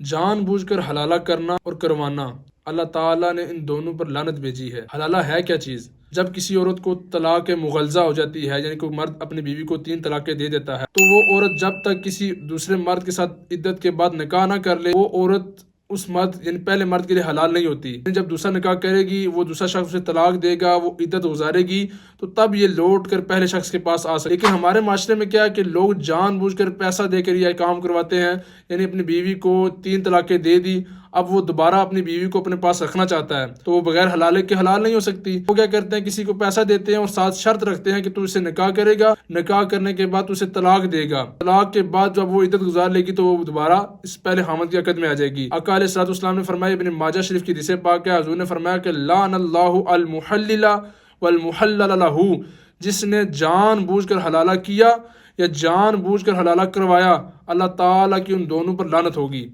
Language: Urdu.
جان بوجھ کر حلالہ کرنا اور کروانا، اللہ تعالیٰ نے ان دونوں پر لعنت بھیجی ہے۔ حلالہ ہے کیا چیز؟ جب کسی عورت کو طلاق مغلظہ ہو جاتی ہے، یعنی کوئی مرد اپنی بیوی کو 3 طلاقیں دے دیتا ہے، تو وہ عورت جب تک کسی دوسرے مرد کے ساتھ عدت کے بعد نکاح نہ کر لے، وہ عورت اس مرد یعنی پہلے مرد کے لیے حلال نہیں ہوتی۔ جب دوسرا نکاح کرے گی، وہ دوسرا شخص اسے طلاق دے گا، وہ عدت گزارے گی، تو تب یہ لوٹ کر پہلے شخص کے پاس آ سکے۔ لیکن ہمارے معاشرے میں کیا ہے کہ لوگ جان بوجھ کر پیسہ دے کر یہ کام کرواتے ہیں، یعنی اپنی بیوی کو 3 طلاقیں دے دی، اب وہ دوبارہ اپنی بیوی کو اپنے پاس رکھنا چاہتا ہے، تو وہ بغیر حلالے کے حلال نہیں ہو سکتی۔ وہ کیا کرتے ہیں، کسی کو پیسہ دیتے ہیں اور ساتھ شرط رکھتے ہیں کہ تو اسے نکاح کرے گا، نکاح کرنے کے بعد اسے طلاق دے گا، طلاق کے بعد جب وہ عدت گزار لے گی تو وہ دوبارہ اس پہلے خامد کی عقد میں آ جائے گی۔ آقا علیہ الصلوۃ والسلام نے فرمایا، ابن ماجہ شریف کی حدیث پاک ہے، حضور نے فرمایا کہ لعن اللہ المحلل والمحلل لہ، جس نے جان بوجھ کر حلالہ کیا یا جان بوجھ کر حلالہ کروایا، اللہ تعالیٰ کی ان دونوں پر لعنت ہوگی۔